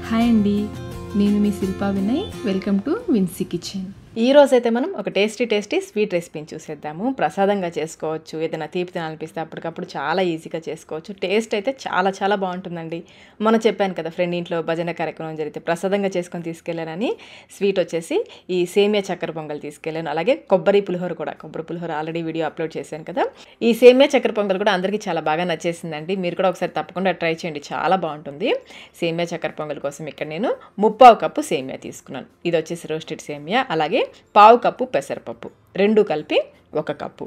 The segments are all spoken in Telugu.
హాయ్ అండి, నేను మీ Shilpa Vinay. Welcome to Vincy Kitchen. ఈ రోజైతే మనం ఒక టేస్టీ స్వీట్ రెసిపీని చూసేద్దాము. ప్రసాదంగా చేసుకోవచ్చు, ఏదైనా తీపి తినాలనిపిస్తే అప్పటికప్పుడు చాలా ఈజీగా చేసుకోవచ్చు. టేస్ట్ అయితే చాలా బాగుంటుందండి. మనం చెప్పాను కదా, ఫ్రెండ్ ఇంట్లో భజన కార్యక్రమం జరిగితే ప్రసాదంగా చేసుకొని తీసుకెళ్ళానని. స్వీట్ వచ్చేసి ఈ సేమియా చక్కెర పొంగల్ తీసుకెళ్ళాను. అలాగే కొబ్బరి పులిహోర ఆల్రెడీ వీడియో అప్లోడ్ చేశాను కదా. ఈ సేమియా చక్కెర పొంగల్ కూడా అందరికీ చాలా బాగా నచ్చేసిందండి. మీరు కూడా ఒకసారి తప్పకుండా ట్రై చేయండి, చాలా బాగుంటుంది. సేమియా చక్కెర పొంగల్ కోసం ఇక్కడ నేను 3/4 కప్పు సేమియా తీసుకున్నాను. ఇది వచ్చేసి రోస్టెడ్ సేమియా. అలాగే 1/4 కప్పు పెసరపప్పు, రెండు కలిపి 1 కప్పు.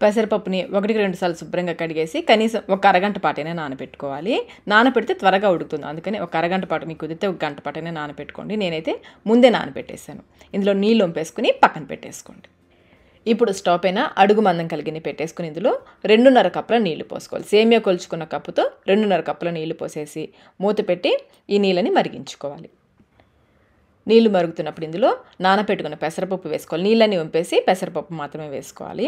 పెసరపప్పుని 1-2 సార్లు శుభ్రంగా కడిగేసి కనీసం ఒక అరగంట పాటైనా నానబెట్టుకోవాలి. నానబెడితే త్వరగా ఉడుకుతుంది, అందుకని ఒక అరగంట పాటు, మీకు కుదిరితే 1 గంట పాటైనా నానబెట్టుకోండి. నేనైతే ముందే నానబెట్టేసాను. ఇందులో నీళ్ళు వంపేసుకుని పక్కన పెట్టేసుకోండి. ఇప్పుడు స్టవ్ పైన అడుగు మందం కలిగిన పెట్టేసుకుని ఇందులో 2.5 కప్పుల నీళ్లు పోసుకోవాలి. సేమియా కొలుచుకున్న కప్పుతో 2.5 కప్పుల నీళ్లు పోసేసి మూత పెట్టి ఈ నీళ్ళని మరిగించుకోవాలి. నీళ్లు మరుగుతున్నప్పుడు ఇందులో నానబెట్టుకున్న పెసరపప్పు వేసుకోవాలి. నీళ్ళని వంపేసి పెసరపప్పు మాత్రమే వేసుకోవాలి.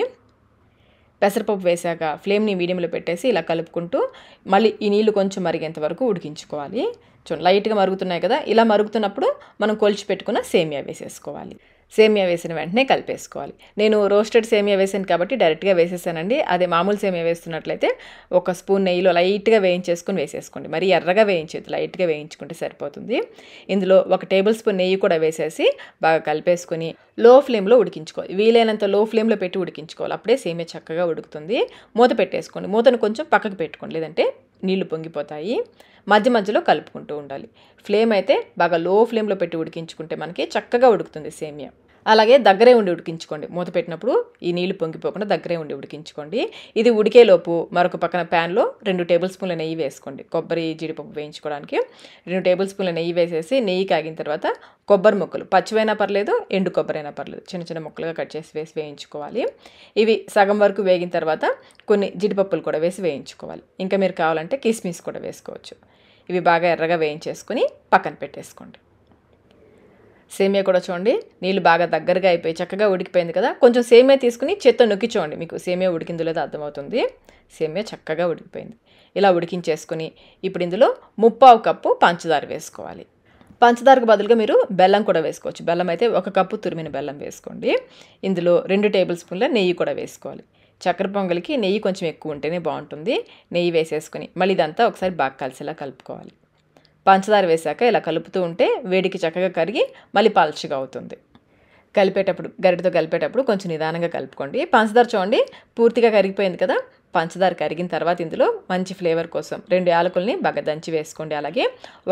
పెసరపప్పు వేసాక ఫ్లేమ్ని మీడియంలో పెట్టేసి ఇలా కలుపుకుంటూ మళ్ళీ ఈ నీళ్లు కొంచెం మరిగేంత వరకు ఉడికించుకోవాలి. చూడండి, లైట్గా మరుగుతున్నాయి కదా. ఇలా మరుగుతున్నప్పుడు మనం కొలిచి పెట్టుకున్న సేమియా వేసేసుకోవాలి. సేమియా వేసిన వెంటనే కలిపేసుకోవాలి. నేను రోస్టెడ్ సేమియా వేసాను కాబట్టి డైరెక్ట్గా వేసేసానండి. అదే మామూలు సేమియా వేస్తున్నట్లయితే 1 స్పూన్ నెయ్యిలో లైట్గా వేయించేసుకుని వేసేసుకోండి. మరి ఎర్రగా వేయించేది, లైట్గా వేయించుకుంటే సరిపోతుంది. ఇందులో 1 టేబుల్ స్పూన్ నెయ్యి కూడా వేసేసి బాగా కలిపేసుకొని లో ఫ్లేమ్లో ఉడికించుకోవాలి. వీలైనంత లో ఫ్లేమ్లో పెట్టి ఉడికించుకోవాలి. అప్పుడే సేమియా చక్కగా ఉడుకుతుంది. మూత పెట్టేసుకోండి. మూతను కొంచెం పక్కకు పెట్టుకోండి, లేదంటే నీళ్లు పొంగిపోతాయి. మధ్యలో కలుపుకుంటూ ఉండాలి. ఫ్లేమ్ అయితే బాగా లో ఫ్లేమ్లో పెట్టి ఉడికించుకుంటే మనకి చక్కగా ఉడుకుతుంది సేమియా. అలాగే దగ్గరే ఉండి ఉడికించుకోండి. మూత పెట్టినప్పుడు ఈ నీళ్లు పొంగిపోకుండా దగ్గరే ఉండి ఉడికించుకోండి. ఇది ఉడికేలోపు మరొక పక్కన ప్యాన్లో 2 టేబుల్ స్పూన్ల నెయ్యి వేసుకోండి. కొబ్బరి జీడిపప్పు వేయించుకోవడానికి 2 టేబుల్ స్పూన్ల నెయ్యి వేసేసి, నెయ్యి కాగిన తర్వాత కొబ్బరి ముక్కలు, పచ్చివైనా పర్లేదు, ఎండు కొబ్బరైనా పర్లేదు, చిన్న ముక్కలుగా కట్ చేసి వేయించుకోవాలి. ఇవి సగం వరకు వేగిన తర్వాత కొన్ని జీడిపప్పులు కూడా వేసి వేయించుకోవాలి. ఇంకా మీరు కావాలంటే కిస్మిస్ కూడా వేసుకోవచ్చు. ఇవి బాగా ఎర్రగా వేయించేసుకొని పక్కన పెట్టేసుకోండి. సేమియా కూడా చూడండి, నీళ్ళు బాగా దగ్గరగా అయిపోయి చక్కగా ఉడికిపోయింది కదా. కొంచెం సేమియా తీసుకుని చేత్తో నొక్కి చూడండి, మీకు సేమియా ఉడికిందో లేదో అర్థమవుతుంది. సేమియా చక్కగా ఉడికిపోయింది. ఇలా ఉడికించేసుకుని ఇప్పుడు ఇందులో 3/4 కప్పు పంచదార వేసుకోవాలి. పంచదారకు బదులుగా మీరు బెల్లం కూడా వేసుకోవచ్చు. బెల్లం అయితే 1 కప్పు తురిమిన బెల్లం వేసుకోండి. ఇందులో 2 టేబుల్ స్పూన్ల నెయ్యి కూడా వేసుకోవాలి. చక్కెర పొంగలికి నెయ్యి కొంచెం ఎక్కువ ఉంటేనే బాగుంటుంది. నెయ్యి వేసేసుకుని మళ్ళీ ఇదంతా ఒకసారి బాగా కలిసేలా కలుపుకోవాలి. పంచదార వేసాక ఇలా కలుపుతూ ఉంటే వేడికి చక్కగా కరిగి మళ్ళీ పల్చగా అవుతుంది. గరిటెతో కలిపేటప్పుడు కొంచెం నిదానంగా కలుపుకోండి. పంచదార చూడండి పూర్తిగా కరిగిపోయింది కదా. పంచదార కరిగిన తర్వాత ఇందులో మంచి ఫ్లేవర్ కోసం 2 యాలకుల్ని బాగా దంచి వేసుకోండి. అలాగే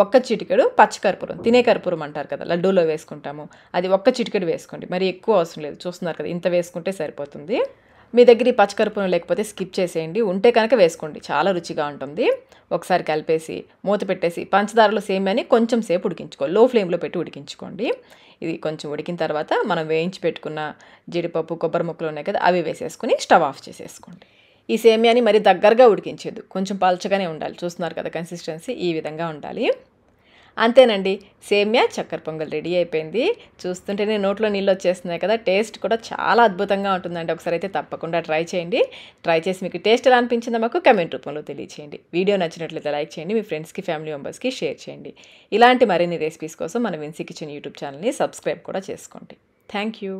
1 చిటికెడు పచ్చికర్పూరం, తినే కర్పూరం అంటారు కదా, లడ్డూలో వేసుకుంటాము, అది 1 చిటికెడు వేసుకోండి. మరి ఎక్కువ అవసరం లేదు, చూస్తున్నారు కదా, ఇంత వేసుకుంటే సరిపోతుంది. మీ దగ్గర ఈ పచ్చికర్పూరం లేకపోతే స్కిప్ చేసేయండి, ఉంటే కనుక వేసుకోండి, చాలా రుచిగా ఉంటుంది. ఒకసారి కలిపేసి మూత పెట్టేసి పంచదారలో సేమియాని కొంచెం సేపు ఉడికించుకోవాలి. లో ఫ్లేమ్లో పెట్టి ఉడికించుకోండి. ఇది కొంచెం ఉడికిన తర్వాత మనం వేయించి పెట్టుకున్న జీడిపప్పు, కొబ్బరి ముక్కలు ఉన్నాయి కదా, అవి వేసేసుకుని స్టవ్ ఆఫ్ చేసేసుకోండి. ఈ సేమియాని మరి దగ్గరగా ఉడికించేది, కొంచెం పల్చగానే ఉండాలి. చూస్తున్నారు కదా, కన్సిస్టెన్సీ ఈ విధంగా ఉండాలి. అంతేనండి, సేమియా చక్కెర పొంగల్ రెడీ అయిపోయింది. చూస్తుంటేనే నోట్లో నీళ్ళు వచ్చేస్తున్నాయి కదా. టేస్ట్ కూడా చాలా అద్భుతంగా ఉంటుందండి. ఒకసారి అయితే తప్పకుండా ట్రై చేయండి. ట్రై చేసి మీకు టేస్ట్ ఎలా అనిపించిందో మాకు కమెంట్ రూపంలో తెలియచేయండి. వీడియో నచ్చినట్లయితే లైక్ చేయండి, మీ ఫ్రెండ్స్కి, ఫ్యామిలీ మెంబర్స్కి షేర్ చేయండి. ఇలాంటి మరిన్ని రెసిపీస్ కోసం మన విన్సీ కిచెన్ యూట్యూబ్ ఛానల్ని సబ్స్క్రైబ్ కూడా చేసుకోండి. Thank you.